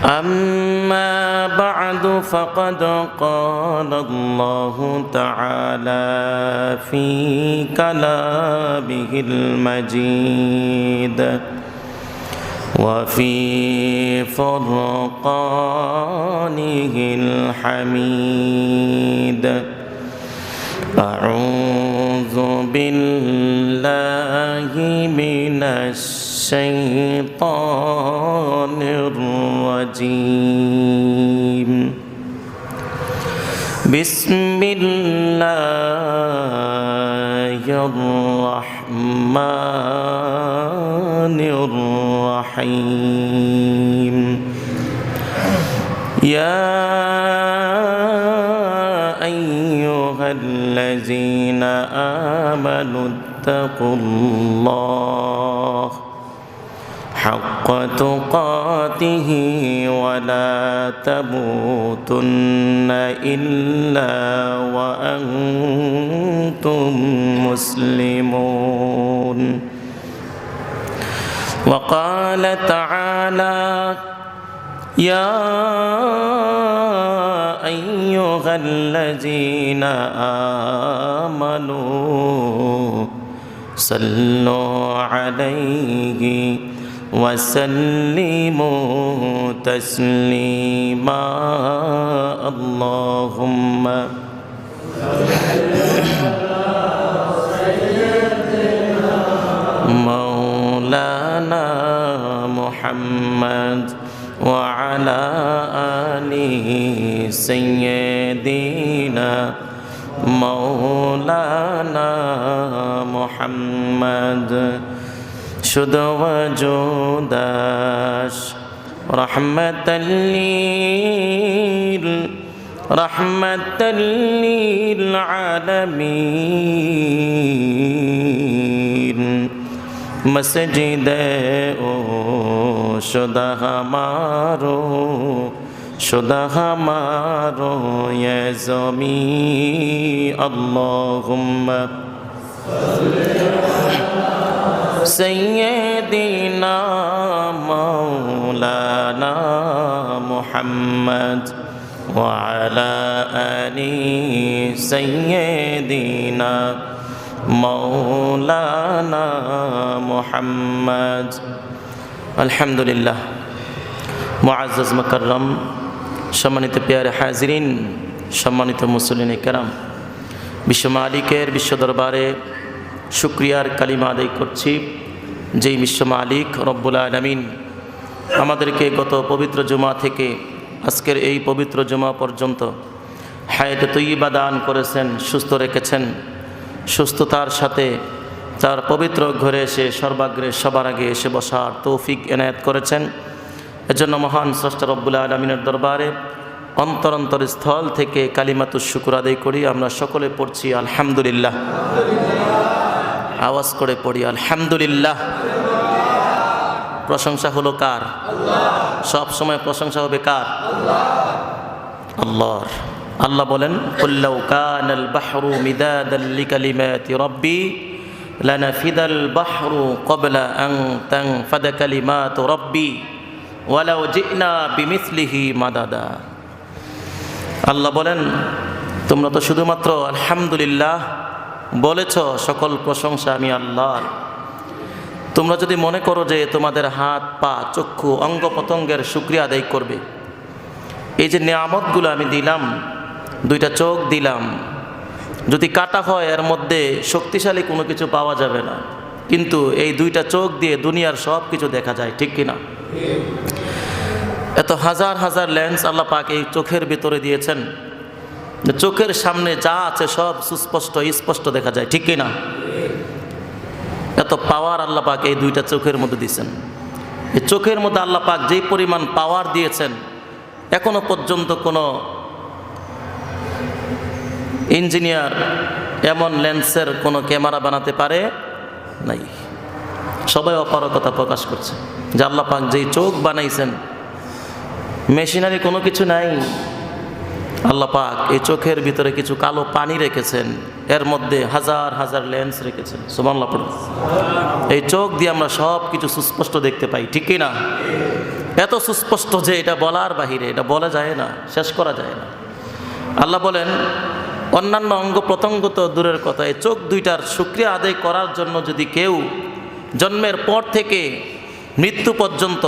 أما بعد فقد قال الله تعالى في كلامه المجيد وفي فرقانه الحميد أعوذ بالله من الشيطان الرجيم بسم الله الرحمن الرحيم يا أيها الذين آمنوا اتقوا الله حق تقاته ولا تموتن إلا وأنتم مسلمون وقال تعالى يا أيها الذين آمنوا صلوا عليه وسلموا تسليما اللهم مولانا محمد وعلى آله سيدنا مولانا محمد শুধু ওয়াজুদাস রাহমাতাল লিল আলামিন মসজিদে ও শুধু हमारो ये ज़मी अल्लाहुम्मा सय्यदिना मौलाना मुहम्मद व अला आलि सय्यदिना मौलाना मुहम्मद अल्हम्दुलिल्लाह मुअज़्ज़ज़ मुकर्रम সম্মানিত প্রিয় হাজিরিন সম্মানিত মুসলিম কেরাম বিশ্ব মালিকের বিশ্ব দরবারে শুকরিয়ার কালিমা আদায় করছি যেই বিশ্ব মালিক রব্বুল আলামিন আমাদেরকে গত পবিত্র জুমা থেকে আজকের এই পবিত্র জুমা পর্যন্ত হায়াতে তৈয়বা দান করেছেন, সুস্থ রেখেছেন। সুস্থতার সাথে তার পবিত্র ঘরে এসে সর্বাগ্রে সবার আগে এসে বসার তৌফিক এনায়েত করেছেন। এজন্য মহান স্রষ্টা রব্বুল আলামিনের দরবারে অন্তর স্থল থেকে কালিমাতুশ শুকর আদায় করি। আমরা সকলে পড়ছি আলহামদুলিল্লাহ, আওয়াজ করে পড়ি আলহামদুলিল্লাহ। প্রশংসা হলো কার? সব সময় প্রশংসা হবে কার? আল্লাহর। আল্লাহ বলেন কুল্লাউ কানাল বাহরু মিদাদাল লিকালিমাতি রাব্বি লানাফিদাল বাহরু ক্বাবলা আন তানফাদা কালিমাতু রাব্বি ওয়ালাউ জিনা বিমিসলিহি মাদাদা। আল্লাহ বলেন তোমরা তো শুধুমাত্র আলহামদুলিল্লাহ বলেছ, সকল প্রশংসা আমি আল্লাহর। তোমরা যদি মনে করো যে তোমাদের হাত পা চক্ষু অঙ্গ প্রত্যঙ্গের শুকরিয়া আদায় করবে, এই যে নিয়ামতগুলো আমি দিলাম, দুইটা চোখ দিলাম, যদি কাটা হয় এর মধ্যে শক্তিশালী কোনো কিছু পাওয়া যাবে না, কিন্তু এই দুইটা চোখ দিয়ে দুনিয়ার সব কিছু দেখা যায়, ঠিক কিনা? এত হাজার হাজার লেন্স আল্লাহ পাক এই চোখের ভিতরে দিয়েছেন, চোখের সামনে যা আছে সব সুস্পষ্ট স্পষ্ট দেখা যায়, ঠিক কিনা? এত পাওয়ার আল্লাহ পাক এই দুইটা চোখের মধ্যে দিয়েছেন। এই চোখের মধ্যে আল্লাহ পাক যেই পরিমাণ পাওয়ার দিয়েছেন, এখনো পর্যন্ত কোনো ইঞ্জিনিয়ার এমন লেন্সের কোনো ক্যামেরা বানাতে পারে নাই। সবাই অপারগতা প্রকাশ করছে যে আল্লাহ পাক যেই চোখ বানাইছেন, মেশিনারি কোনো কিছু নাই। আল্লাহ পাক এই চোখের ভিতরে কিছু কালো পানি রেখেছেন, এর মধ্যে হাজার হাজার লেন্স রেখেছেন। সুবহানাল্লাহ পড়ুন। এই চোখ দিয়ে আমরা সব কিছু সুস্পষ্ট দেখতে পাই, ঠিক কিনা? এত সুস্পষ্ট যে এটা বলার বাহিরে, এটা বলা যায় না, শেষ করা যায় না। আল্লাহ বলেন অন্যান্য অঙ্গ প্রত্যঙ্গ তো দূরের কথা, এই চোখ দুইটার শুকরিয়া আদায় করার জন্য যদি কেউ জন্মের পর থেকে মৃত্যু পর্যন্ত,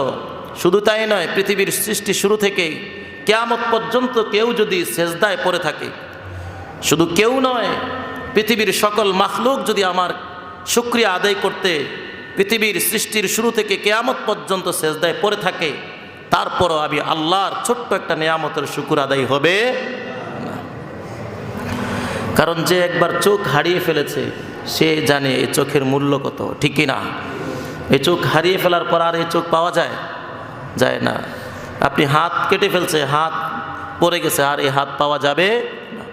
শুধু তাই নয়, পৃথিবীর সৃষ্টি শুরু থেকে কিয়ামত পর্যন্ত কেউ যদি সেজদায় পড়ে থাকে, শুধু কেউ নয়, পৃথিবীর সকল মাখলুক যদি আমার শুকরিয়া আদায় করতে পৃথিবীর সৃষ্টির শুরু থেকে কিয়ামত পর্যন্ত সেজদায় পড়ে থাকে, তারপরও আমি আল্লাহর ছোট্ট একটা নিয়ামতের শুকর আদায় হবে না। কারণ যে একবার চোখ হারিয়ে ফেলেছে সে জানে এই চোখের মূল্য কত, ঠিক কি না? এই চোখ হারিয়ে ফেলার পর আর এই চোখ পাওয়া যায় যায় না। আপনি হাত কেটে ফেলছে, হাত পড়ে গেছে, আর এই হাত পাওয়া যাবে না।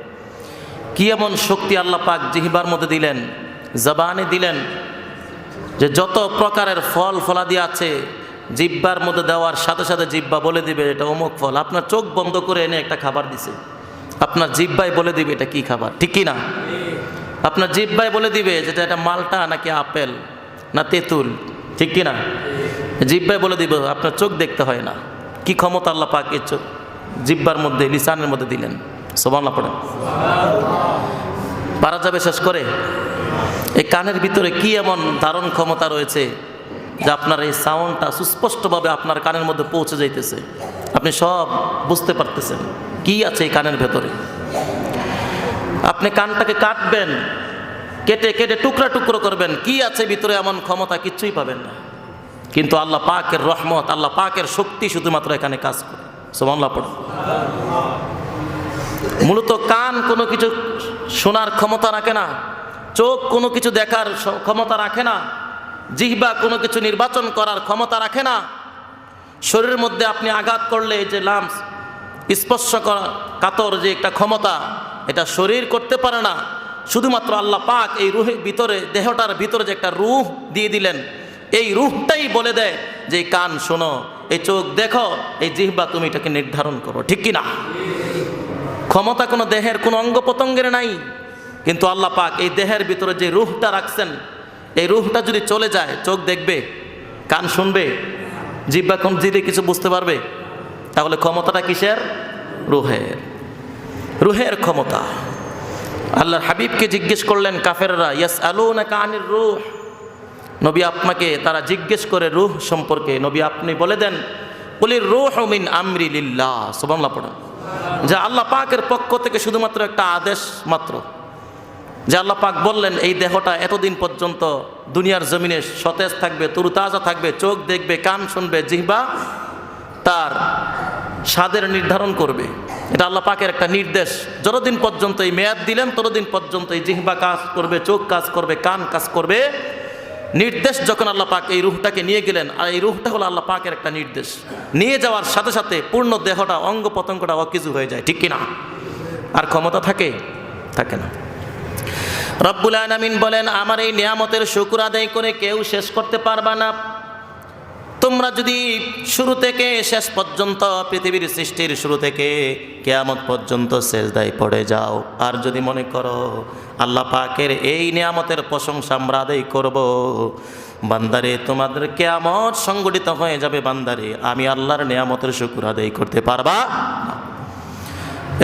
কি এমন শক্তি আল্লাহ পাক জিহ্বার মধ্যে দিলেন, জবানে দিলেন, যে যত প্রকারের ফল ফলাদি আছে জিহ্বার মধ্যে দেওয়ার সাথে সাথে জিহ্বা বলে দিবে এটা অমুক ফল। আপনার চোখ বন্ধ করে এনে একটা খাবার দিছে, আপনার জিহ্বাই বলে দিবে এটা কি খাবার, ঠিক কি না? আপনার জিহ্বাই বলে দিবে যেটা এটা মালটা নাকি আপেল না তেঁতুল, ঠিক কি না? জিহ্বাই বলে দিবে, আপনার চোখ দেখতে হয় না। কি ক্ষমতা আল্লাহ পাক এই চোখ জিহ্বার মধ্যে, লিসানের মধ্যে দিলেন। সুবহানাল্লাহ পড়েন। পারা যাবে শেষ করে? এই কানের ভিতরে কি এমন ধারণ ক্ষমতা রয়েছে যে আপনার এই সাউন্ডটা সুস্পষ্টভাবে আপনার কানের মধ্যে পৌঁছে যাইতেছে, আপনি সব বুঝতে পারতেছেন কি আছে এই কানের ভেতরে। আপনি কানটাকে কাটবেন, কেটে কেটে টুকরা টুকরো করবেন, কি আছে ভিতরে এমন ক্ষমতা কিচ্ছুই পাবেন না। কিন্তু আল্লাহ পাকের রহমত, আল্লাহ পাকের শক্তি শুধুমাত্র এখানে কাজ করে। সুবহানাল্লাহ পড়ে। মূলত কান কোনো কিছু শোনার ক্ষমতা রাখে না, চোখ কোনো কিছু দেখার ক্ষমতা রাখে না, জিহ্বা কোনো কিছু নির্বাচন করার ক্ষমতা রাখে না। শরীরের মধ্যে আপনি আঘাত করলে যে লামস, স্পর্শ করা কাতর যে একটা ক্ষমতা, এটা শরীর করতে পারে না। শুধুমাত্র আল্লাহ পাক এই রুহের ভিতরে, দেহটার ভিতরে যে একটা রুহ দিয়ে দিলেন, এই রুহটাই বলে দেয় যে এই কান শোনো, এই চোখ দেখো, এই জিহ্বা তুমি এটাকে নির্ধারণ করো, ঠিক কি না? ক্ষমতা কোনো দেহের কোনো অঙ্গ প্রত্যঙ্গের নাই, কিন্তু আল্লাহ পাক এই দেহের ভিতরে যে রুহটা রাখছেন, এই রুহটা যদি চলে যায়, চোখ দেখবে, কান শুনবে, জিহ্বা কোন জিদে কিছু বুঝতে পারবে? তাহলে ক্ষমতাটা কিসের? রুহের। রুহের ক্ষমতা। আল্লাহর হাবিবকে জিজ্ঞেস করলেন কাফেররা, ইয়াসআলুনাকা আনির রূহ, নবী আপনাকে তারা জিজ্ঞেস করে রূহ সম্পর্কে, নবী আপনি বলে দেন কুলির রূহু মিন আমরি লিল্লাহ। সুবহানাল্লাহ পড়েন। যে আল্লাহ পাকের পক্ষ থেকে শুধুমাত্র একটা আদেশ মাত্র, যে আল্লাহ পাক বললেন এই দেহটা এতদিন পর্যন্ত দুনিয়ার জমিনে সতেজ থাকবে, তরুতাজা থাকবে, চোখ দেখবে, কান শুনবে, জিহ্বা তার স্বাদের নির্ধারণ করবে। এটা আল্লাহ পাকের একটা নির্দেশ। যতদিন পর্যন্ত এই মেয়াদ দিলেন ততদিন পর্যন্ত এই জিহ্বা কাজ করবে, চোখ কাজ করবে, কান কাজ করবে। নির্দেশ যখন আল্লাহ পাক এই রুহটাকে নিয়ে গেলেন, আর এই রুহটা হলো আল্লাহ পাকের একটা নির্দেশ, নিয়ে যাওয়ার সাথে সাথে পূর্ণ দেহটা, অঙ্গ প্রত্যঙ্গটা অকিছু হয়ে যায়, ঠিক কিনা? আর ক্ষমতা থাকে? থাকে না। রব্বুল আলামিন বলেন আমার এই নিয়ামতের শুকর আদায় করে কেউ শেষ করতে পারবা না। তোমরা যদি শুরু থেকে শেষ পর্যন্ত, পৃথিবীর সৃষ্টির শুরু থেকে কিয়ামত পর্যন্ত সেজদায় পড়ে যাও, আর যদি মনে করো আল্লাহ পাকের এই নিয়ামতের প্রশংসা আমরা আদায় করব, বান্দারে তোমাদের কিয়ামত সংগঠিত হয়ে যাবে। বান্দারে আমি আল্লাহর নিয়ামতের শুকর আদায় করতে পারবা না।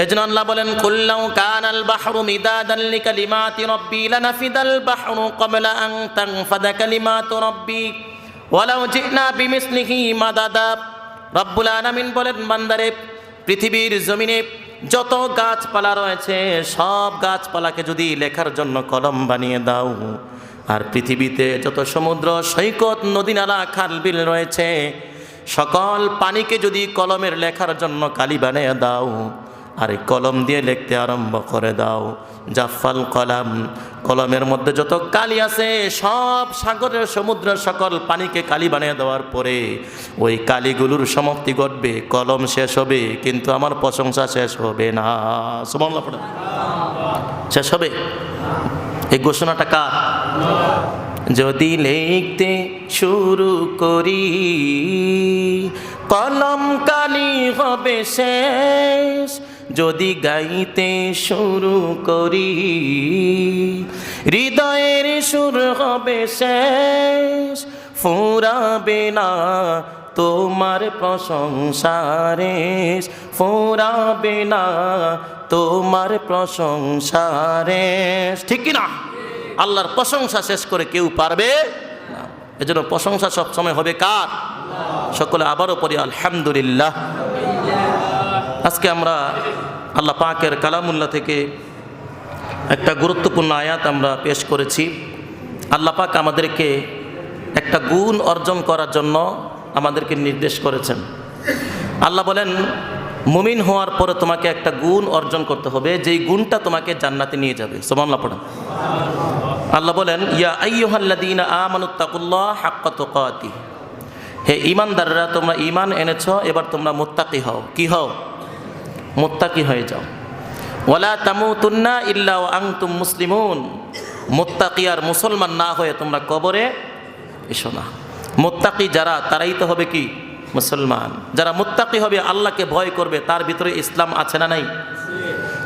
এজন্য আল্লাহ বলেন কুল্লাউ কানাল বাহরু মিদাদান লিকালিমাতি রাব্বি লানাফিদাল বাহরু ক্বাবলা আন তানফাদা কালিমাতু রাব্বি ওয়ালাউ জিনা বিমিসলিহি মাদাদা। রব্বুল আলামিন বলেন বান্দারে পৃথিবীর জমিনে যত গাছপালা রয়েছে সব গাছপালাকে যদি লেখার জন্য কলম বানিয়ে দাও, আর পৃথিবীতে যত সমুদ্র সৈকত নদী নালা খাল বিল রয়েছে সকল পানিকে যদি কলমের লেখার জন্য কালি বানিয়ে দাও, আর এই কলম দিয়ে লিখতে আরম্ভ করে দাও, জাফাল কলাম, কলমের মধ্যে যত কালি আছে সব সাগরের সমুদ্রের সকল পানিকে কালি বানিয়ে দেওয়ার পরে ওই কালিগুলোর সমাপ্তি ঘটবে, কলম শেষ হবে, কিন্তু আমার প্রশংসা শেষ হবে না। সুবহানাল্লাহ পড়ে। শেষ হবে? এই ঘোষণাটা কার? যদি লিখতে শুরু করি কলম কালি হবে শেষ, যদি গাইতে শুরু করি হৃদয়ের সুর হবে শেষ, ফুরাবে না তোমার প্রশংসারে ফুরাবে না, তোমার প্রশংসারে, ঠিক কি না? আল্লাহর প্রশংসা শেষ করে কেউ পারবে না। এজন্য প্রশংসা সবসময় হবে কার? সকলে আবারও পড়ি আলহামদুলিল্লাহ। আজকে আমরা আল্লাহ পাকের কালামুল্লাহ থেকে একটা গুরুত্বপূর্ণ আয়াত আমরা পেশ করেছি। আল্লাহ পাক আমাদেরকে একটা গুণ অর্জন করার জন্য আমাদেরকে নির্দেশ করেছেন। আল্লাহ বলেন, মুমিন হওয়ার পরে তোমাকে একটা গুণ অর্জন করতে হবে, যেই গুণটা তোমাকে জান্নাতে নিয়ে যাবে। সুবহানাল্লাহ পড়েন। আল্লাহ বলেন, ইয়া আইয়ুহাল্লাযীনা আমানুত্তাকুল্লাহ হাক্কা তুকাতিহ, হে ঈমানদাররা তোমরা ঈমান এনেছো, এবার তোমরা মুত্তাকি হও। কি হও? মুত্তাকি হয়ে যাও। ওয়ালা তামুতুন্না ইল্লা ওয়া আনতুম মুসলিমুন, মুত্তাকি আর মুসলমান না হয়ে তোমরা কবরে এসো না। মুত্তাকি যারা, তারাই তো হবে কি? মুসলমান। যারা মুত্তাকি হবে, আল্লাহকে ভয় করবে, তার ভিতরে ইসলাম আছে না নাই?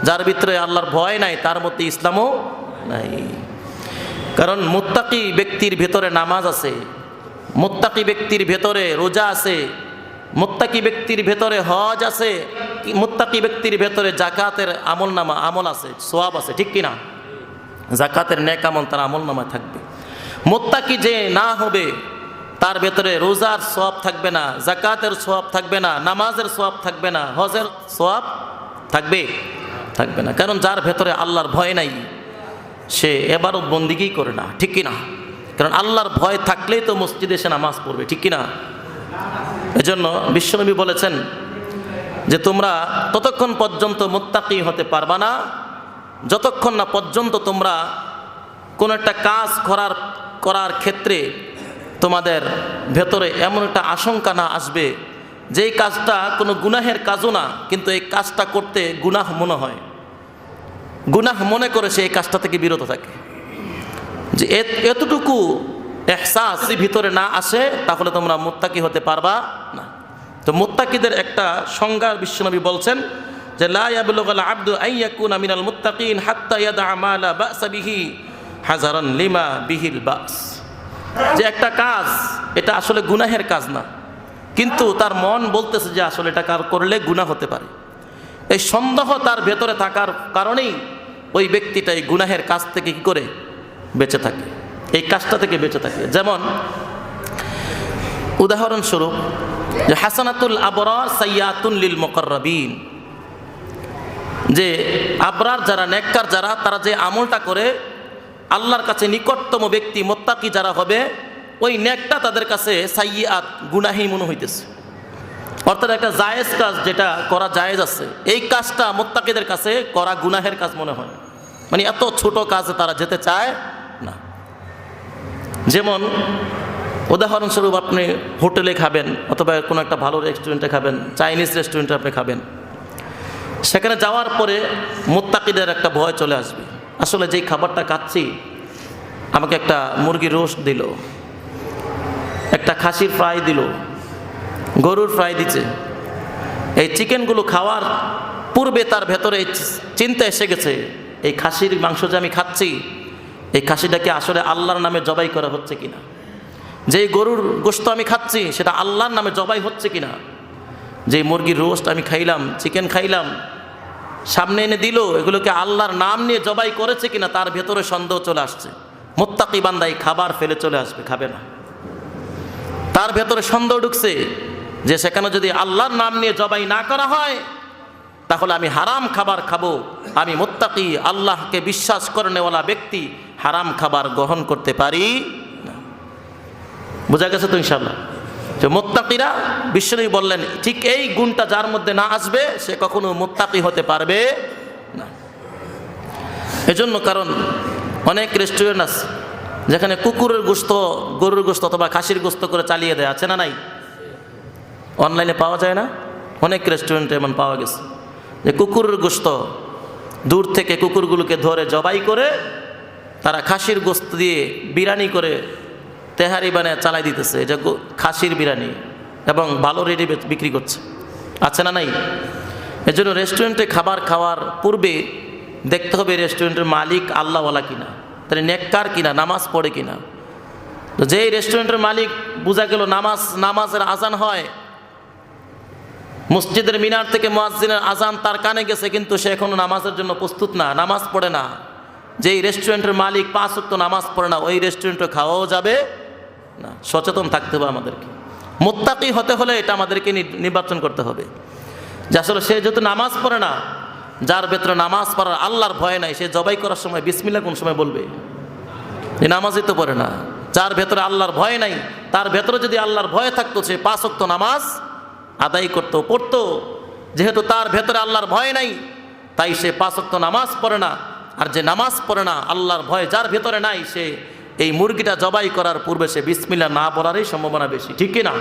যার ভিতরে আল্লাহর ভয় নাই, তার মধ্যে ইসলামও নাই। কারণ মুত্তাকি ব্যক্তির ভেতরে নামাজ আছে, মুত্তাকি ব্যক্তির ভেতরে রোজা আছে, মুত্তাকি ব্যক্তির ভেতরে হজ আছে, মুত্তাকি ব্যক্তির ভেতরে জাকাতের আমল আছে, সওয়াব আছে, ঠিক কি না? জাকাতের নেক আমল তার আমল নামায় থাকবে। মুত্তাকি যে না হবে, তার ভেতরে রোজার সওয়াব থাকবে না, জাকাতের সওয়াব থাকবে না, নামাজের সওয়াব থাকবে না, হজের সওয়াব থাকবে না। কারণ যার ভেতরে আল্লাহর ভয় নাই, সে ইবাদত বন্দিগি করে না, ঠিক কি না? কারণ আল্লাহর ভয় থাকলেই তো মসজিদে এসে নামাজ পড়বে, ঠিক কি না? এজন্য বিশ্বনবী বলেছেন যে তোমরা ততক্ষণ পর্যন্ত মুত্তাকি হতে পারবা না যতক্ষণ না পর্যন্ত তোমরা কোন একটা কাজ করার ক্ষেত্রে তোমাদের ভেতরে এমন একটা আশঙ্কা না আসবে যেই কাজটা কোনো গুনাহের কাজও না, কিন্তু এই কাজটা করতে গুনাহ মনে হয়, গুনাহ মনে করে সে এই কাজটা থেকে বিরত থাকে। যে এতটুকু এহসাস ভিতরে না আসে, তাহলে তোমরা মুত্তাকি হতে পারবা না। তো মুত্তাকিদের একটা সংজ্ঞা বিশ্বনবী বলছেন যে লা ইয়াবলুগুল আবদু আইয়াকুনা মিনাল মুত্তাকিন হাত্তা ইয়াদা মা লা বা'সা বিহি হাজারান লিমা বিহিল বা'স। যে একটা কাজ, এটা আসলে গুনাহের কাজ না, কিন্তু তার মন বলতেছে যে আসলে এটা করলে গুনাহ হতে পারে। এই সন্দেহ তার ভেতরে থাকার কারণেই ওই ব্যক্তিটা এই গুনাহের কাজ থেকে কি করে বেঁচে থাকে, এই কাজটা থেকে বেঁচে থাকে। যেমন উদাহরণস্বরূপ, যে হাসানাতুল আবরার সাইয়াতুন লিল মুকাররাবিন, যে আবরার যারা, নেককার যারা, তারা যে আমলটা করে আল্লাহর কাছে নিকটতম ব্যক্তি মুত্তাকি যারা হবে, ওই নেকটা তাদের কাছে সাইয়্যাত গুনাহি মনে হইতেছে। অর্থাৎ একটা জায়েজ কাজ, যেটা করা জায়েজ আছে, এই কাজটা মুত্তাকিদের কাছে করা গুনাহের কাজ মনে হয়। মানে এত ছোট কাজে তারা যেতে চায় না। যেমন উদাহরণস্বরূপ, আপনি হোটেলে খাবেন অথবা কোনো একটা ভালো রেস্টুরেন্টে খাবেন, চাইনিজ রেস্টুরেন্টে আপনি খাবেন, সেখানে যাওয়ার পরে মুত্তাকিদের একটা ভয় চলে আসবে, আসলে যেই খাবারটা খাচ্ছি, আমাকে একটা মুরগির রোস্ট দিল, একটা খাসির ফ্রাই দিল, গরুর ফ্রাই দিচ্ছে, এই চিকেনগুলো খাওয়ার পূর্বে তার ভেতরে চিন্তা এসে গেছে, এই খাসির মাংস যে আমি খাচ্ছি, এই খাসিটাকে আসলে আল্লাহর নামে জবাই করা হচ্ছে কিনা, যেই গরুর গোশত আমি খাচ্ছি সেটা আল্লাহর নামে জবাই হচ্ছে কিনা, যেই মুরগির রোস্ট আমি খাইলাম, চিকেন খাইলাম, সামনে এনে দিল, এগুলোকে আল্লাহর নাম নিয়ে জবাই করেছে কিনা, তার ভেতরে সন্দেহ চলে আসছে। মুত্তাকি বান্দা এই খাবার ফেলে চলে আসবে, খাবে না। তার ভেতরে সন্দেহ ঢুকছে যে সেখানে যদি আল্লাহর নাম নিয়ে জবাই না করা হয়, তাহলে আমি হারাম খাবার খাবো। আমি মুত্তাকি, আল্লাহকে বিশ্বাস করেনেওয়ালা ব্যক্তি, হারাম খাবার গ্রহণ করতে পারি না। বোঝা গেছে তো ইনশাআল্লাহ? যে মুত্তাকিরা, বিশ্বনবী বললেন, ঠিক এই গুণটা যার মধ্যে না আসবে, সে কখনো মুত্তাকি হতে পারবে না। এজন্য, কারণ অনেক রেস্টুরেন্ট আছে যেখানে কুকুরের গোশত, গরুর গোশত অথবা খাসির গোশত করে চালিয়ে দেয়, আছে না নাই? অনলাইনে পাওয়া যায় না? অনেক রেস্টুরেন্টে এমন পাওয়া গেছে যে কুকুরের গোশত দূর থেকে কুকুরগুলোকে ধরে জবাই করে তারা খাসির গোশত দিয়ে বিরিয়ানি করে তেহারি বানিয়ে চালাই দিতেছে, এটা খাসির বিরিয়ানি, এবং ভালো রেটে বিক্রি করছে, আছে না নাই? এজন্য রেস্টুরেন্টে খাবার খাওয়ার পূর্বে দেখতে হবে রেস্টুরেন্টের মালিক আল্লাহওয়ালা কিনা, তাহলে নেককার কিনা, নামাজ পড়ে কিনা। তো যেই রেস্টুরেন্টের মালিক বোঝা গেল নামাজের আজান হয়, মসজিদের মিনার থেকে মুয়াজ্জিনের আজান তার কানে গেছে, কিন্তু সে এখনো নামাজের জন্য প্রস্তুত না, নামাজ পড়ে না। যেই রেস্টুরেন্টের মালিক 5 ওয়াক্ত নামাজ পড়ে না, ওই রেস্টুরেন্টে খাওয়াও যাবে না। সচেতন থাকতে হবে আমাদেরকে। মুত্তাকি হতে হলে এটা আমাদেরকে নির্বাচন করতে হবে যে আসলে সে যেহেতু নামাজ পড়ে না, যার ভেতরে নামাজ পড়ার আল্লাহর ভয় নাই, সে জবাই করার সময় বিসমিল্লাহ কোন সময় বলবে? এই নামাজই তো পড়ে না। যার ভেতরে আল্লাহর ভয় নাই, তার ভেতরে যদি আল্লাহর ভয় থাকতো, সে 5 ওয়াক্ত নামাজ আদায় করতো, পড়তো। যেহেতু তার ভেতরে আল্লাহর ভয় নাই, তাই সে 5 ওয়াক্ত নামাজ পড়ে না। আর যে নামাজ পড়ে না, আল্লাহর ভয় যার ভেতরে নাই, সে এই মুরগিটা জবাই করার পূর্বে সে বিসমিল্লাহ না বলারই সম্ভাবনা বেশি, ঠিক কি না?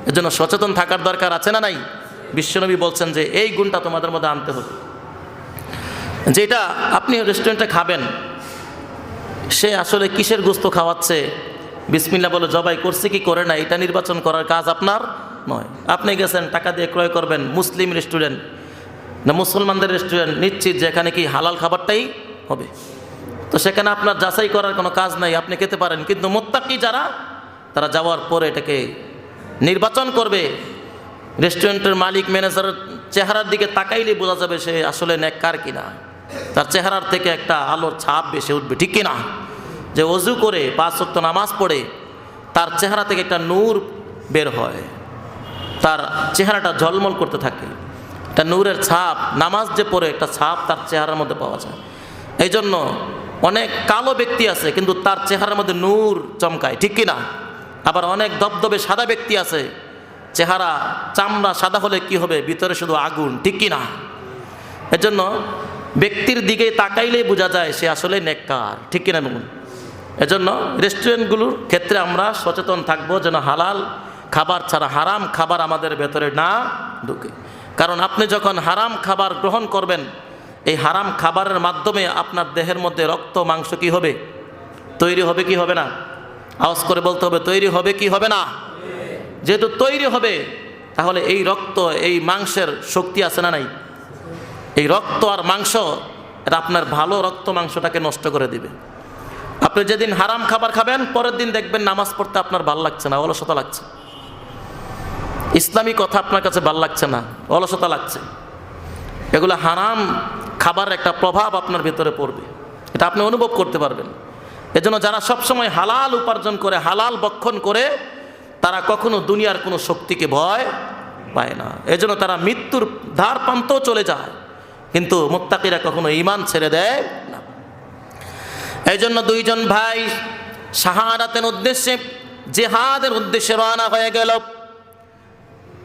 এজন্য সচেতন থাকার দরকার আছে না নাই? বিশ্বনবী বলছেন যে এই গুণটা তোমাদের মধ্যে আনতে হবে। যেটা আপনি রেস্টুরেন্টে খাবেন, সে আসলে কিসের গোস্ত খাওয়াচ্ছে, বিসমিল্লাহ বলে জবাই করছে কি করে না, এটা নির্বাচন করার কাজ আপনার নয়। আপনি গেছেন টাকা দিয়ে ক্রয় করবেন, মুসলিম রেস্টুরেন্ট না মুসলমানদের রেস্টুরেন্ট, নিশ্চিত যে এখানে কি হালাল খাবারটাই হবে, তো সেখানে আপনার যাচাই করার কোনো কাজ নাই, আপনি খেতে পারেন। কিন্তু মুত্তাকি যারা, তারা যাওয়ার পরে এটাকে নির্বাচন করবে। রেস্টুরেন্টের মালিক ম্যানেজারের চেহারার দিকে তাকাইলে বোঝা যাবে সে আসলে নেককার কিনা। তার চেহারার থেকে একটা আলোর ছাপ বেশি উঠবে, ঠিক কিনা? যে ওযু করে 5 ওয়াক্ত নামাজ পড়ে, তার চেহারা থেকে একটা নূর বের হয়, তার চেহারাটা ঝলমল করতে থাকে, একটা নূরের ছাপ, নামাজ যে পড়ে একটা ছাপ তার চেহারার মধ্যে পাওয়া যায়। এই জন্য অনেক কালো ব্যক্তি আছে কিন্তু তার চেহারার মধ্যে নূর চমকায়, ঠিক কিনা? আবার অনেক দবদবে সাদা ব্যক্তি আছে, চেহারা চামড়া সাদা হলে কি হবে, ভিতরে শুধু আগুন, ঠিক কিনা? এজন্য ব্যক্তির দিকে তাকাইলেই বোঝা যায় সে আসলে নেককার, ঠিক কিনা বলুন? এজন্য রেস্টুরেন্টগুলোর ক্ষেত্রে আমরা সচেতন থাকবো যেন হালাল খাবার ছাড়া হারাম খাবার আমাদের ভেতরে না ঢুকে। কারণ আপনি যখন হারাম খাবার গ্রহণ করবেন, এই হারাম খাবারের মাধ্যমে আপনার দেহের মধ্যে রক্ত মাংস কি হবে, তৈরি হবে কি হবে না? আওয়াজ করে বলতে হবে, তৈরি হবে কি হবে না? যেহেতু তৈরি হবে, তাহলে এই রক্ত এই মাংসের শক্তি আছে না নাই? এই রক্ত আর মাংস এটা আপনার ভালো রক্ত মাংসটাকে নষ্ট করে দিবে। আপনি যেদিন হারাম খাবার খাবেন, পরের দিন দেখবেন নামাজ পড়তে আপনার ভাল লাগছে না, অলসতা লাগছে, ইসলামী কথা আপনার কাছে ভাল লাগছে না, অলসতা লাগছে। এগুলো হারাম খাবারের একটা প্রভাব আপনার ভেতরে পড়বে, এটা আপনি অনুভব করতে পারবেন। এজন্য যারা সবসময় হালাল উপার্জন করে, হালাল ভক্ষণ করে, তারা কখনো দুনিয়ার কোনো শক্তিকে ভয় পায় না। এজন্য তারা মৃত্যুর ধার প্রান্তেও চলে যায়, কিন্তু মুত্তাকিরা কখনো ঈমান ছেড়ে দেয় না। এই জন্য 2 জন ভাই শাহাদাতের উদ্দেশ্যে, জিহাদের উদ্দেশ্যে রওনা হয়ে গেল।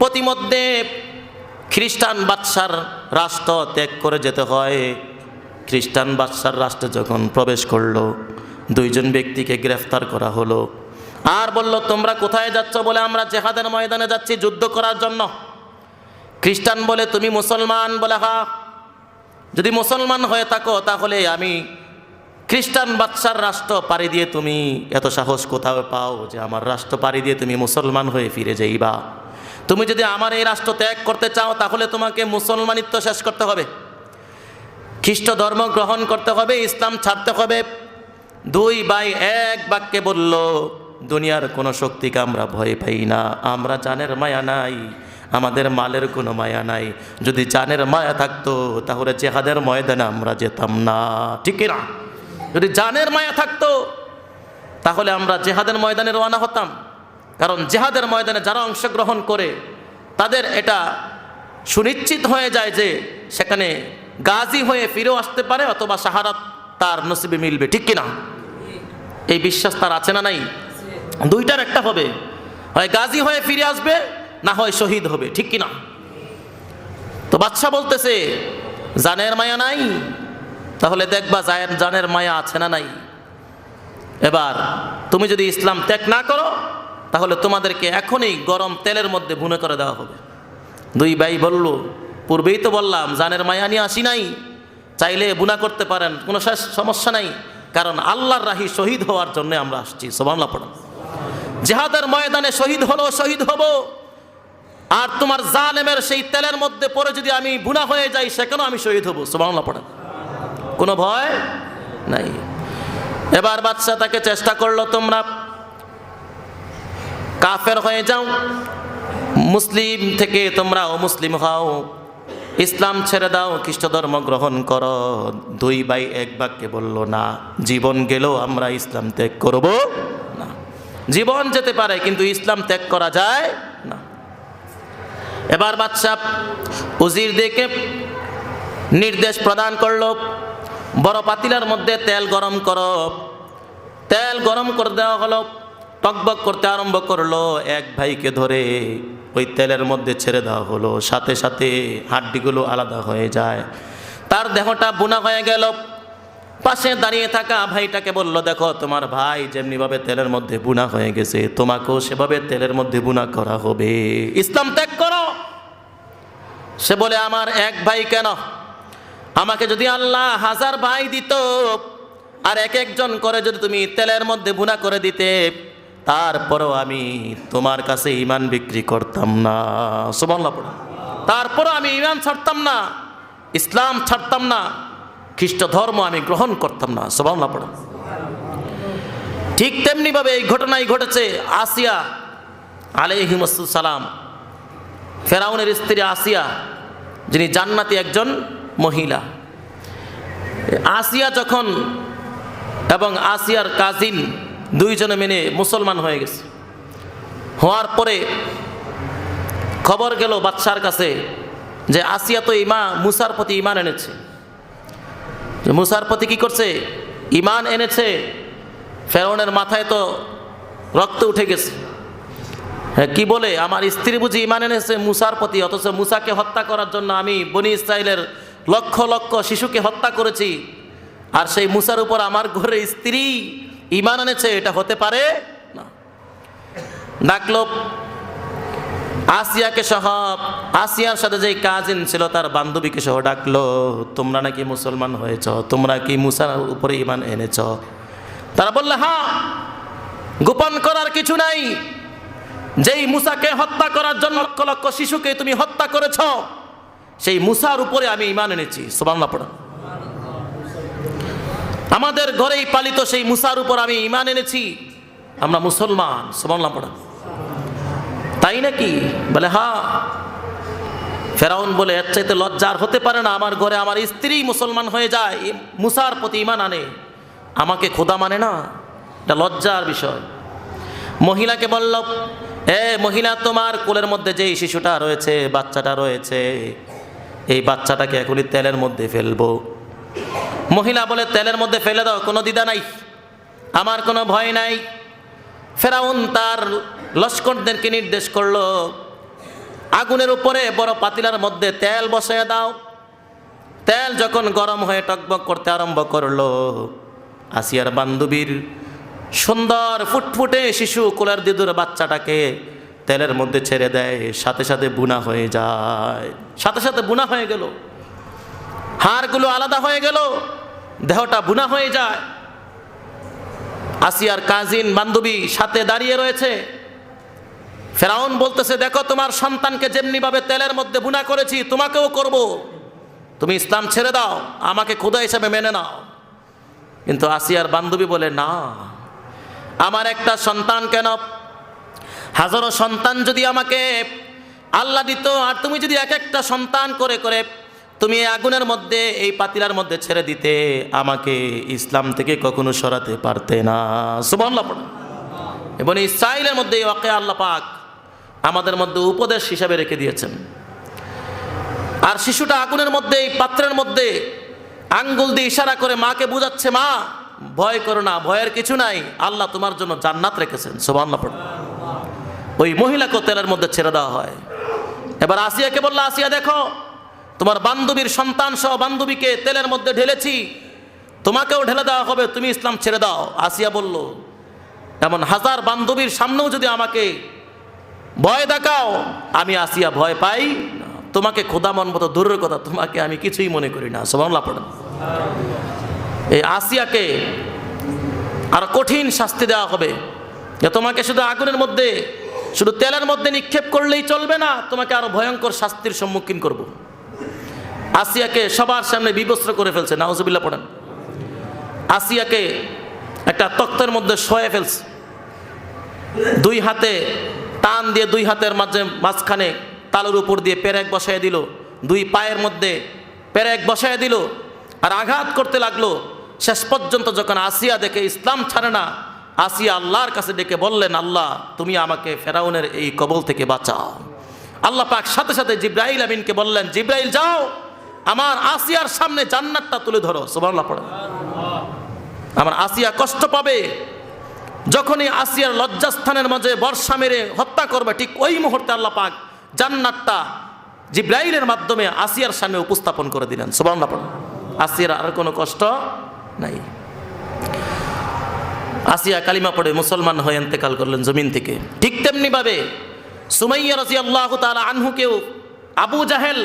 প্রতিমধ্যে খ্রিস্টান বাদশার রাষ্ট্র ত্যাগ করে যেতে হয়। খ্রিস্টান বাদশার রাষ্ট্রে যখন প্রবেশ করলো, 2 জন ব্যক্তিকে গ্রেফতার করা হলো। আর বলল, তোমরা কোথায় যাচ্ছ? বলে, আমরা জিহাদের ময়দানে যাচ্ছি যুদ্ধ করার জন্য। খ্রিস্টান বলে, তুমি মুসলমান? বলে, হ্যাঁ। যদি মুসলমান হয়ে থাকো তাহলে আমি খ্রিস্টান বাদশার রাষ্ট্র পাড়ি দিয়ে, তুমি এত সাহস কোথাও পাও যে আমার রাষ্ট্র পাড়ি দিয়ে তুমি মুসলমান হয়ে ফিরে যাইবা? তুমি যদি আমার এই রাষ্ট্র ত্যাগ করতে চাও তাহলে তোমাকে মুসলমানিত্ব শেষ করতে হবে, খ্রিস্ট ধর্ম গ্রহণ করতে হবে, ইসলাম ছাড়তে হবে। 2 ভাই এক বাক্যে বলল, দুনিয়ার কোনো শক্তিকে আমরা ভয় পাই না, আমরা জানের মায়া নাই, আমাদের মালের কোনো মায়া নাই। যদি জানের মায়া থাকতো তাহলে জিহাদের ময়দানে আমরা যেতাম না, ঠিক না? যদি জানের মায়া থাকতো তাহলে আমরা জিহাদের ময়দানে রওনা হতাম। কারণ জিহাদের ময়দানে যারা অংশগ্রহণ করে তাদের এটা সুনিশ্চিত হয়ে যায় যে সেখানে গাজী হয়ে ফিরেও আসতে পারে, অথবা শাহাদাত তার নসিবে মিলবে, ঠিক কিনা? এই বিশ্বাস তার আছে না নাই? 2টার একটা হবে, হয় গাজী হয়ে ফিরে আসবে, না হয় শহীদ হবে, ঠিক কিনা? তো বাদশা বলতেছে, জানের মায়া নাই? তাহলে দেখবা জানের মায়া আছে না নাই। এবার তুমি যদি ইসলাম ত্যাগ না করো তাহলে তোমাদেরকে এখনই গরম তেলের মধ্যে ভুনে করে দেওয়া হবে। 2 ভাই বলল, পূর্বেই তো বললাম জানের মায়া নিয়ে আসি নাই, চাইলে বুনা করতে পারেন, কোনো সমস্যা নাই, কারণ আল্লাহর রাহি শহীদ হওয়ার জন্য আমরা আসছি। সুবহানাল্লাহ পড়েন। জিহাদের ময়দানে শহীদ হলো, শহীদ হব। আর তোমার জালেমের সেই তেলের মধ্যে পড়ে যদি আমি বুনা হয়ে যাই, সেখানেও আমি শহীদ হব। সুবহানাল্লাহ পড়েন। কোনো ভয় নাই। এবার বাদশা তাকে চেষ্টা করলো, তোমরা কাফের হয়ে যাও, মুসলিম থেকে তোমরা অমুসলিম হও, ইসলাম ছেড়ে দাও, খ্রিস্ট ধর্ম গ্রহণ করো। দুই ভাই এক বাক্যে বলল না, জীবন গেলেও আমরা ইসলাম ত্যাগ করব না। জীবন যেতে পারে কিন্তু ইসলাম ত্যাগ করা যায় না। এবার বাদশা উজির দেখে নির্দেশ প্রদান করলো, বড় পাতিলার মধ্যে তেল গরম করো। তেল গরম করে দেওয়া হলো, টকবক করতে আরম্ভ করলো। এক ভাইকে ধরে ওই তেলের মধ্যে ছেড়ে দেওয়া হলো, সাথে সাথে হাড্ডিগুলো আলাদা হয়ে যায়, তার দেহটা বুনা হয়ে গেল। পাশে দাঁড়িয়ে থাকা ভাইটাকে বলল, দেখো তোমার ভাই যেমনিভাবে তেলের মধ্যে বুনা হয়ে গেছে, তোমাকেও সেভাবে তেলের মধ্যে বুনা করা হবে, ইসলাম ত্যাগ করো। সে বলে, আমার এক ভাই কেন, আমাকে যদি আল্লাহ 1000 ভাই দিত আর এক একজন করে যদি তুমি তেলের মধ্যে বুনা করে দিতে, তারপরও আমি তোমার কাছে ঈমান বিক্রি করতাম না। সুবহানাল্লাহ পড়ো। তারপরও আমি ঈমান ছাড়তাম না, ইসলাম ছাড়তাম না, খ্রিস্ট ধর্ম আমি গ্রহণ করতাম না। সুবহানাল্লাহ পড়ো। ঠিক তেমনিভাবে এই ঘটনাই ঘটেছে আসিয়া আলাইহিস সালাম, ফেরাউনের স্ত্রী আসিয়া, যিনি জান্নাতি একজন মহিলা। আসিয়া যখন এবং আসিয়ার কাজিন দুইজনে মিলে মুসলমান হয়ে গেছে, হওয়ার পরে খবর গেল বাদশার কাছে যে আসিয়া তো মুসার প্রতি ঈমান এনেছে। মুসার প্রতি কি করছে? ঈমান এনেছে। ফেরাউনের মাথায় তো রক্ত উঠে গেছে। কি বলে, আমার স্ত্রী বুঝি ঈমান এনেছে মুসার প্রতি, অথচ মুসাকে হত্যা করার জন্য আমি বনি ইসরাইলের লক্ষ লক্ষ শিশুকে হত্যা করেছি, আর সেই মুসার উপর আমার ঘরের স্ত্রী ঈমান এনেছে, এটা হতে পারে না। ডাকলো আসিয়াকে সহ, আসিয়ার সাথে যে কাজিন ছিল তার বান্ধবীকে সহ ডাকলো, তোমরা নাকি মুসলমান হয়েছ, তোমরা কি মুসার উপরে ঈমান এনেছ? তারা বললে, হ্যাঁ, গোপন করার কিছু নাই, যেই মুসাকে হত্যা করার জন্য লক্ষ লক্ষ শিশুকে তুমি হত্যা করেছ, সেই মুসার উপরে আমি ঈমান এনেছি। সুবহানাল্লাহ পড়ো। আমাদের ঘরেই পালিত সেই মুসার উপর আমি ঈমান এনেছি, আমরা মুসলমান। সুবহানাল্লাহ পড়ো। তাই নাকি? বলে হ্যাঁ। ফেরাউন বলে, এর চাইতে লজ্জার হতে পারে না, আমার ঘরে আমার স্ত্রী মুসলমান হয়ে যায়, মুসার প্রতি ঈমান আনে, আমাকে খোদা মানে না, এটা লজ্জার বিষয়। মহিলাকে বলল, মহিলা, তোমার কোলের মধ্যে যে শিশুটা রয়েছে, বাচ্চাটা রয়েছে, এই বাচ্চাটাকে এখনই তেলের মধ্যে ফেলবো। মহিলা বলে, তেলের মধ্যে ফেলে দাও, কোনো দ্বিধা নাই, আমার কোনো ভয় নাই। ফেরাউন তার লস্করদেরকে নির্দেশ করলো, আগুনের উপরে বড় পাতিলার মধ্যে তেল বসিয়ে দাও। তেল যখন গরম হয়ে টকবক করতে আরম্ভ করলো, আসিয়ার বান্ধবীর সুন্দর ফুটফুটে শিশু কোলের দিদুর বাচ্চাটাকে তেলের মধ্যে ছেড়ে দেয়, সাথে সাথে বুনা হয়ে যায়, সাথে সাথে বুনা হয়ে গেল, হাড়গুলো আলাদা হয়ে গেল, দেহটা বুনা হয়ে যায়। আসিয়ার কাজিন বান্ধবী সাথে দাঁড়িয়ে রয়েছে। ফেরাউন বলতেছে, দেখো তোমার সন্তানকে যেমনি ভাবে তেলের মধ্যে বুনা করেছি, তোমাকেও করব, তুমি ইসলাম ছেড়ে দাও, আমাকে খোদা হিসাবে মেনে নাও। কিন্তু আসিয়ার বান্ধবী বলে, না, আমার একটা সন্তান কেন, হাজারো সন্তান যদি আমাকে আল্লাহ দিত, আর তুমি যদি এক একটা সন্তান করে করে তুমি এই আগুনের মধ্যে, এই পাতিলার মধ্যে ছেড়ে দিতে, আমাকে ইসলাম থেকে কখনো সরাতে পারতে না। সুবহানাল্লাহ। এবং ইসরাইলের মধ্যে এই ওয়াকিয়া আল্লাহ পাক আমাদের মধ্যে উপদেশ হিসাবে রেখে দিয়েছেন। আর শিশুটা আগুনের মধ্যে, এই পাত্রের মধ্যে আঙ্গুল দিয়ে ইশারা করে মাকে বুঝাচ্ছে, মা ভয় করো না, ভয়ের কিছু নাই, আল্লাহ তোমার জন্য জান্নাত রেখেছেন। সুবহানাল্লাহ। ওই মহিলাকে তেলের মধ্যে ছেড়ে দেওয়া হয়। এবার আসিয়াকে বলল, আসিয়া দেখো, তোমার বান্ধবীর সন্তান সহ বান্ধবীকে তেলের মধ্যে ঢেলেছি, তোমাকেও ঢেলে দেওয়া হবে, তুমি ইসলাম ছেড়ে দাও। আসিয়া বলল, এমন 1000 বান্ধবীর সামনেও যদি আমাকে ভয় দেখাও, আমি আসিয়া ভয় পাই না, তোমাকে খোদা মন মতো দূরের কথা, তোমাকে আমি কিছুই মনে করি না। সুবহানাল্লাহ পড়েন। এই আসিয়াকে আর কঠিন শাস্তি দেওয়া হবে, যে তোমাকে শুধু আগুনের মধ্যে, শুধু তেলের মধ্যে নিক্ষেপ করলেই চলবে না, তোমাকে আরো ভয়ঙ্কর শাস্তির সম্মুখীন করব। আসিয়াকে সবার সামনে বিবস্ত্র করে ফেলছে, নাউজুবিল্লাহ পড়েন। আসিয়াকে একটা তক্তের মধ্যে শোয়ে ফেলছে, দুই হাতে টান দিয়ে দুই হাতের মাঝখানে তালুর উপর দিয়ে পেরেক বসায় দিল, দুই পায়ের মধ্যে পেরেক বসায় দিল আর আঘাত করতে লাগলো। শেষ পর্যন্ত যখন আসিয়া দেখে ইসলাম ছাড়ে না, আসিয়া আল্লাহর কাছে ডেকে বললেন, আল্লাহ তুমি আমাকে ফেরাউনের এই কবল থেকে বাঁচাও। আল্লাহ পাক সাথে সাথে জিব্রাইল আমিনকে বললেন, জিব্রাইল যাও আমার আসিয়ার সামনে জান্নাতটা তুলে ধরো। সুবহানাল্লাহ পড়ে। আমার আসিয়া কষ্ট পাবে, যখনই আসিয়ার লজ্জাস্থানের মাঝে বর্ষা মেরে হত্যা করবে, ঠিক ওই মুহূর্তে আল্লাহ পাক জান্নাতটা জিব্রাইলের মাধ্যমে আসিয়ার সামনে উপস্থাপন করে দিলেন। সুবহানাল্লাহ পড়ে। আসিয়ার আর কোনো কষ্ট নাই। আসিয়া কালিমা পড়ে মুসলমান হয়ে ইন্তেকাল করলেন জমিন থেকে। ঠিক তেমনি ভাবে সুমাইয়া রাদিয়াল্লাহু তাআলা আনহুকেও আবু জাহেল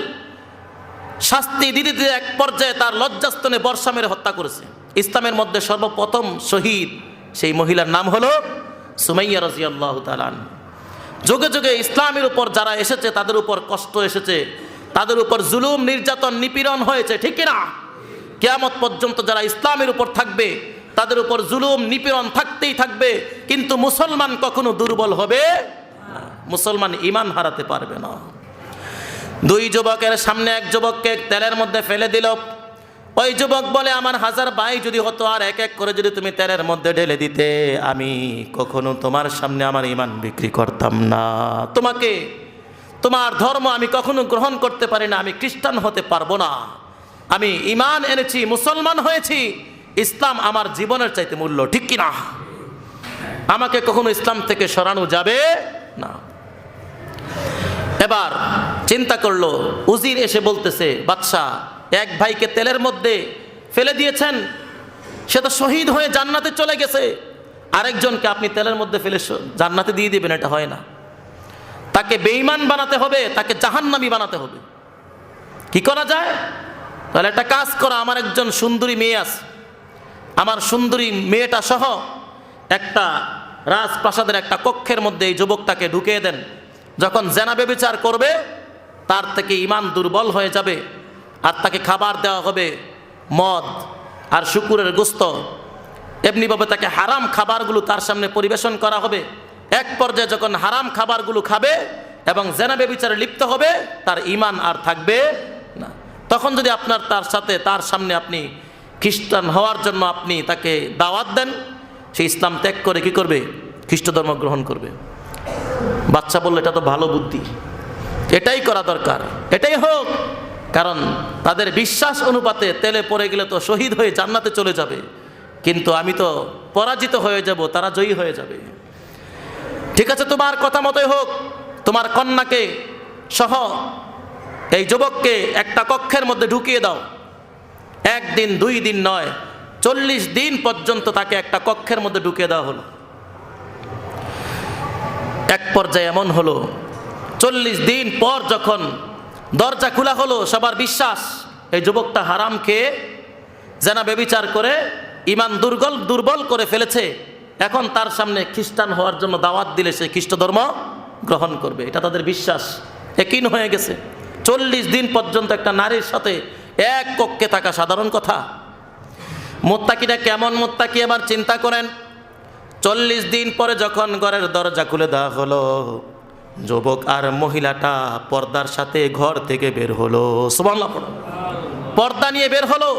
শাস্তি দিতে দিতে এক পর্যায়ে তার লজ্জাস্থানে বর্ষা মেরে হত্যা করেছে। ইসলামের মধ্যে সর্বপ্রথম শহীদ সেই মহিলার নাম হলো সুমাইয়া রাদিয়াল্লাহু তাআলা আনহা। যুগে যুগে ইসলামের উপর যারা এসেছে তাদের উপর কষ্ট এসেছে, তাদের উপর জুলুম নির্যাতন নিপীড়ন হয়েছে, ঠিক না? কিয়ামত পর্যন্ত যারা ইসলামের উপর থাকবে তাদের উপর জুলুম নিপীড়ন থাকতেই থাকবে, কিন্তু মুসলমান কখনো দুর্বল হবে না, মুসলমান ঈমান হারাতে পারবে না। দুই যুবকের সামনে এক যুবককে তেলের মধ্যে ফেলে দিল। ওই যুবক বলে, আমার 1000 ভাই যদি হতো আর এক এক করে যদি তুমি তেলের মধ্যে ঢেলে দিতে, আমি কখনো তোমার সামনে আমার ঈমান বিক্রি করতাম না। তোমাকে তোমার ধর্ম আমি কখনো গ্রহণ করতে পারি না, আমি খ্রিস্টান হতে পারবো না। আমি ঈমান এনেছি, মুসলমান হয়েছি, ইসলাম আমার জীবনের চাইতে মূল্য, ঠিক কি না? আমাকে কখনো ইসলাম থেকে সরানো যাবে না। এবার চিন্তা করলো, উজির এসে বলতেছে, বাদশাহ এক ভাইকে তেলের মধ্যে ফেলে দিয়েছেন, সে তো শহীদ হয়ে জান্নাতে চলে গেছে, আরেকজনকে আপনি তেলের মধ্যে ফেলে জান্নাতে দিয়ে দিবেন, এটা হয় না। তাকে বেঈমান বানাতে হবে, তাকে জাহান্নামী বানাতে হবে। কি করা যায়? তাহলে একটা কাজ করা, আমার একজন সুন্দরী মেয়ে আছে, আমার সুন্দরী মেয়েটা সহ একটা রাজপ্রাসাদের একটা কক্ষের মধ্যে এই যুবকটাকে ঢুকিয়ে দেন। যখন জেনা ব্যভিচার করবে তার থেকে ঈমান দুর্বল হয়ে যাবে, আর তাকে খাবার দেওয়া হবে মদ আর শুকুরের গোস্ত, এমনিভাবে তাকে হারাম খাবারগুলো তার সামনে পরিবেশন করা হবে। এক পর্যায়ে যখন হারাম খাবারগুলো খাবে এবং জেনা ব্যভিচারে লিপ্ত হবে, তার ঈমান আর থাকবে না। তখন যদি আপনার তার সামনে আপনি খ্রিস্টান হওয়ার জন্য আপনি তাকে দাওয়াত দেন, সে ইসলাম ত্যাগ করে কি করবে? খ্রিস্ট ধর্ম গ্রহণ করবে। বাচ্চা বলল, এটা তো ভালো বুদ্ধি, এটাই করা দরকার, এটাই হোক। কারণ তাদের বিশ্বাস অনুপাতে তেলে পড়ে গেলে তো শহীদ হয়ে জান্নাতে চলে যাবে, কিন্তু আমি তো পরাজিত হয়ে যাব, তারা জয়ী হয়ে যাবে। ঠিক আছে, তোমার কথা মতোই হোক, তোমার কন্যাকে সহ এই যুবককে একটা কক্ষের মধ্যে ঢুকিয়ে দাও। 1 দিন 2 দিন নয়, 40 দিন পর্যন্ত তাকে একটা কক্ষের মধ্যে ঢুকিয়ে দেওয়া হলো। এক পর্যায়ে এমন হলো, 40 দিন পর যখন দরজা খোলা হলো, সবার বিশ্বাস এই যুবকটা হারাম খেয়ে জেনা ব্যভিচার করে ঈমান দুর্বল করে ফেলেছে, এখন তার সামনে খ্রিস্টান হওয়ার জন্য দাওয়াত দিলে সে খ্রিস্ট ধর্ম গ্রহণ করবে, এটা তাদের বিশ্বাস একই হয়ে গেছে। 40 দিন পর্যন্ত একটা নারীর সাথে এক কক্ষে থাকা সাধারণ কথা? মুত্তাকিটা কেমন মুত্তাকি আবার চিন্তা করেন। 40 দিন পরে যখন ঘরের দরজা খুলে দেওয়া হলো, যুবক আর মহিলাটা পর্দার সাথে ঘর থেকে বের হলো। সুবহানাল্লাহ, পর্দা নিয়ে বের হলো।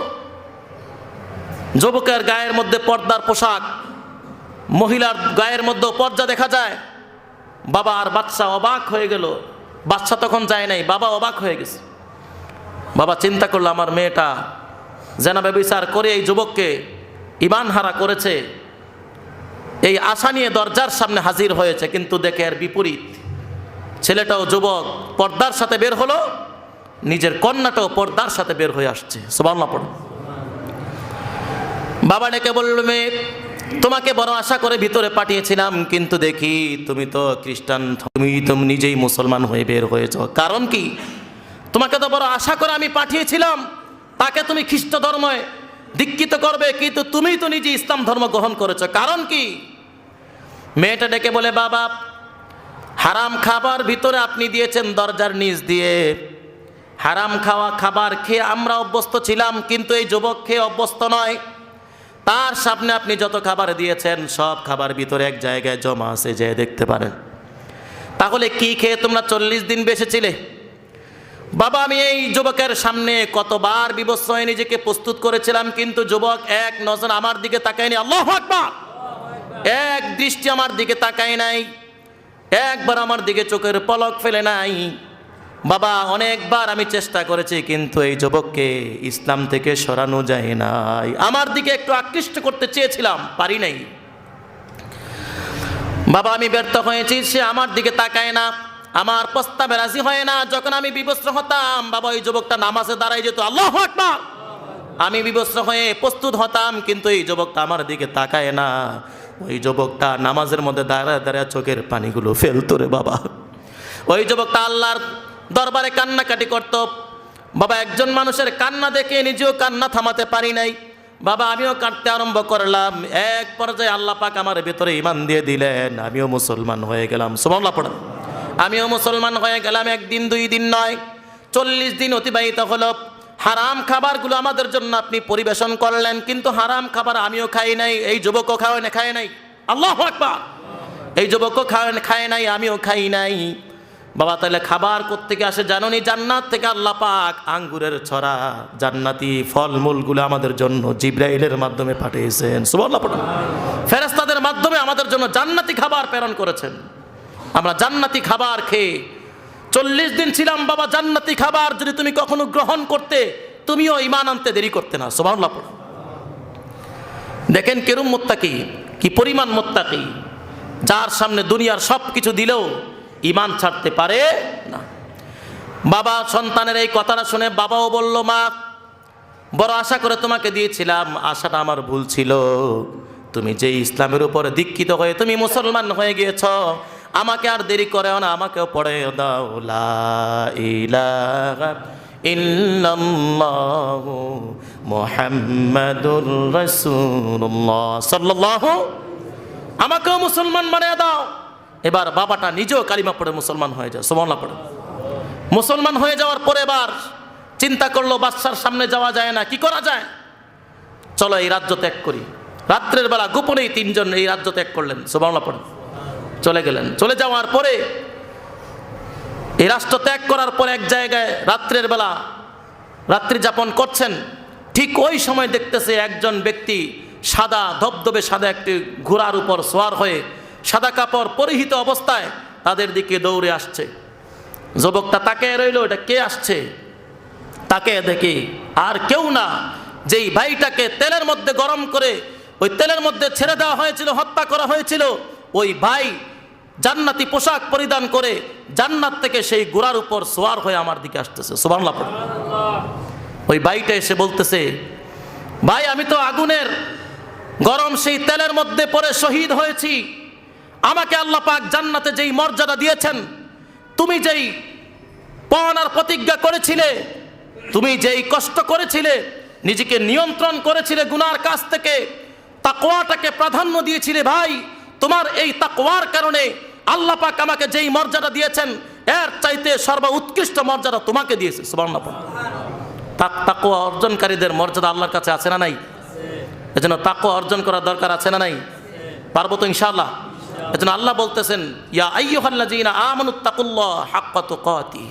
যুবকের গায়ের মধ্যে পর্দার পোশাক, মহিলার গায়ের মধ্যে পর্দা দেখা যায়। বাবা আর বাচ্চা অবাক হয়ে গেল। বাচ্চা তখন যায় নাই, বাবা অবাক হয়ে গেছে। বাবা চিন্তা করলো, আমার মেয়েটা জেনা ব্যভিচার করে এই যুবককে ঈমান হারা করেছে, এই আশা নিয়ে দরজার সামনে হাজির হয়েছে, কিন্তু দেখে এর বিপরীত, ছেলেটাও যুবক পর্দার সাথে বের হলো, নিজের কন্যাটাও পর্দার সাথে বের হয়ে আসছে। সুবহানাল্লাহ পড়ো। বাবা ডেকে বলল, মেয়ে তোমাকে বড় আশা করে ভিতরে পাঠিয়েছিলাম, কিন্তু দেখি তুমি তো খ্রিস্টান, তুমি নিজেই মুসলমান হয়ে বের হয়েছ। কারণ কি? তোমাকে তো বড় আশা করে আমি পাঠিয়েছিলাম, তাকে তুমি খ্রিস্ট ধর্মে দীক্ষিত করবে, কিন্তু তুমি তো নিজে ইসলাম ধর্ম গ্রহণ করেছো, কারণ কি? মেয়েটা ডেকে বলে, বাবা হারাম খাবার ভিতরে আপনি দিয়েছেন দরজার নিচ দিয়ে, হারাম খাওয়া খাবার খেয়ে আমরা অভ্যস্ত ছিলাম, কিন্তু এই যুবক খেয়ে অভ্যস্ত নয়। তার সামনে আপনি যত খাবার দিয়েছেন সব খাবার ভিতরে এক জায়গায় জমা আছে, যে দেখতে পারেন। তাহলে কি খেয়ে তোমরা 40 দিন বেঁচেছিলে? বাবা, আমি এই যুবকের সামনে কতবার বিবস্ত্র হয়ে নিজেকে প্রস্তুত করেছিলাম, কিন্তু যুবক এক নজর আমার দিকে তাকায়নি। আল্লাহু আকবার! এক দৃষ্টি আমার দিকে তাকায় নাই, একবার আমার দিকে চোখের পলক ফেলে নাই। বাবা, অনেকবার আমি চেষ্টা করেছি, কিন্তু এই যুবককে ইসলাম থেকে সরানো যায় নাই। আমার দিকে একটু আকৃষ্ট করতে চেয়েছিলাম, পারি নাই। বাবা, আমি ব্যর্থ হয়েছি। সে আমার দিকে তাকায় না, আমার প্রস্তাবে রাজি হয় না। যখন আমি বিবস্ত্র হতাম, বাবা, ওই যুবকটা নামাজে দাঁড়াই যেত। আল্লাহু আকবার! আমি বিবস্ত্র হয়ে প্রস্তুত হতাম, কিন্তু এই যুবকটা আমার দিকে তাকায় না। ওই যুবকটা নামাজের মধ্যে দাঁড়ায় দাঁড়ায় চোখের পানিগুলো ফেলতো রে বাবা। ওই যুবকটা আল্লাহর দরবারে কান্নাকাটি করত। বাবা, একজন মানুষের কান্না দেখে নিজেও কান্না থামাতে পারি নাই। বাবা, আমিও কাঁদতে আরম্ভ করলাম। এক পর্যায়ে আল্লাহ পাক আমার ভেতরে ঈমান দিয়ে দিলেন, আমিও মুসলমান হয়ে গেলাম। সুবহানাল্লাহ পড়া। আমিও মুসলমান হয়ে গেলাম। একদিন, 2 দিন নয়, 40 দিন অতিবাহিত হলো। হারাম খাবারগুলো আমাদের জন্য আপনি পরিবেশন করলেন, কিন্তু হারাম খাবার আমিও খাই নাই, এই যুবকও খায় নাই। আল্লাহু আকবার! এই যুবকও খায় নাই, আমিও খাই নাই। বাবা, তাহলে খাবার কোত্থেকে আসে জানোনি? জান্নাত থেকে আল্লাহ পাক আঙ্গুরের ছড়া, জান্নাতি ফলমূলগুলো আমাদের জন্য জিবরাইলের মাধ্যমে পাঠিয়েছেন। সুবহানাল্লাহ পড়ুন। ফেরেশতাদের মাধ্যমে আমাদের জন্য জান্নাতি খাবার প্রেরণ করেছেন। আমরা জান্নাতি খাবার খেয়ে 40 দিন ছিলাম। বাবা, জান্নাতি খাবার যদি তুমি কখনো গ্রহণ করতে, তুমিও ঈমান আনতে দেরি করতে না। সুবহানাল্লাহ পড়ুন। দেখেন কেরম মুত্তাকি, কি পরিমাণ মুত্তাকি, যার সামনে দুনিয়ার সব কিছু দিলেও ঈমান ছাড়তে পারে না। বাবা, সন্তানের এই কথাটা শুনে বাবাও বলল, মা, বড় আশা করে তোমাকে দিয়েছিলাম, আশাটা আমার ভুল ছিল। তুমি যে ইসলামের উপরে দীক্ষিত হয়ে তুমি মুসলমান হয়ে গিয়েছ, আমাকে আর দেরি করেও না, আমাকেও পড়ে দাও লা ইলাহা ইল্লাল্লাহু মুহাম্মাদুর রাসূলুল্লাহ সাল্লাল্লাহু, আমাকেও মুসলমান বানিয়ে দাও। এবার বাবাটা নিজেও কালিমা পড়ে মুসলমান হয়ে যায়। সুবহানাল্লাহ পড়ে মুসলমান হয়ে যাওয়ার পরে এবার চিন্তা করলো, বাদশার সামনে যাওয়া যায় না, কি করা যায়? চলো এই রাজ্য ত্যাগ করি। রাত্রের বেলা গোপনেই 3 জন এই রাজ্য ত্যাগ করলেন। সুবহানাল্লাহ পড়ে চলে গেলেন। চলে যাওয়ার পরে এই রাষ্ট্র ত্যাগ করার পরে এক জায়গায় রাত্রের বেলা রাত্রি যাপন করছেন। ঠিক ওই সময় দেখতেছে একজন ব্যক্তি সাদা ধবধবে সাদা একটি ঘোড়ার উপর সওয়ার হয়ে সাদা কাপড় পরিহিত অবস্থায় তাদের দিকে দৌড়ে আসছে। যুবকটা তাকিয়ে রইল, এটা কে আসছে? তাকে দেখি আর কেউ না, যেই ভাইটাকে তেলের মধ্যে গরম করে ওই তেলের মধ্যে ছেড়ে দেওয়া হয়েছিল, হত্যা করা হয়েছিল, ওই ভাই জান্নাতি পোশাক পরিধান করে জান্নাত থেকে সেই ঘোড়ার উপর সওয়ার হয়ে আমার দিকে আসতেছে। সুবহানাল্লাহ। ওই ভাইটা এসে বলতেছে, ভাই, আমি তো আগুনের গরম সেই তেলের মধ্যে পড়ে শহীদ হয়েছি। আমাকে আল্লাহ পাক জান্নাতে যেই মর্যাদা দিয়েছেন, তুমি যেই পাওনার প্রতিজ্ঞা করেছিলে, তুমি যেই কষ্ট করেছিলে, নিজেকে নিয়ন্ত্রণ করেছিলে গুনার কাছ থেকে, তাকওয়াটাকে প্রাধান্য দিয়েছিলে, ভাই, তোমার এই তাকওয়ার কারণে আল্লাহ পাক আমাকে যেই মর্যাদা দিয়েছেন, এর চাইতে সর্বোৎকৃষ্ট মর্যাদা তোমাকে দিয়েছে। সুবহানাল্লাহ। তাকওয়া অর্জনকারীদের মর্যাদা আল্লাহর কাছে আছে না নাই? এজন্য তাকওয়া অর্জন করার দরকার আছে না নাই? পারবো তো ইনশাআল্লাহ। এজন্য আল্লাহ বলতেছেন, ইয়া আইয়ুহাল্লাযীনা আমানুত্তাকুল্লাহ হাক্কা তুকাতিহ,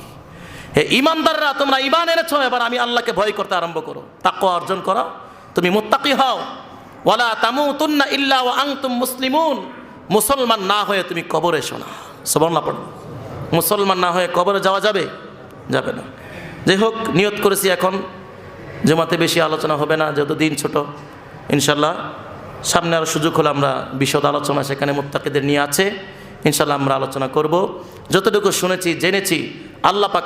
হে ঈমানদাররা, তোমরা ঈমান এনেছো, এবার আমি আল্লাহকে ভয় করতে আরম্ভ করো, তাকওয়া অর্জন করো, তুমি মুত্তাকি হও। ওয়ালা তামুতুন্না ইল্লা ওয়া আনতুম মুসলিমুন, মুসলমান না হয়ে তুমি কবরে এসো না। সুবহানাল্লাহ পড়ো। মুসলমান না হয়ে কবরে যাওয়া যাবে? যাবে না। যাই হোক, নিয়ত করেছি এখন জমাতে বেশি আলোচনা হবে না, যেহেতু দিন ছোট। ইনশাল্লাহ সামনে আরও সুযোগ হলে আমরা বিশদ আলোচনা সেখানে মুত্তাকিদের নিয়ে আছে, ইনশাল্লাহ আমরা আলোচনা করব। যতটুকু শুনেছি জেনেছি আল্লাহ পাক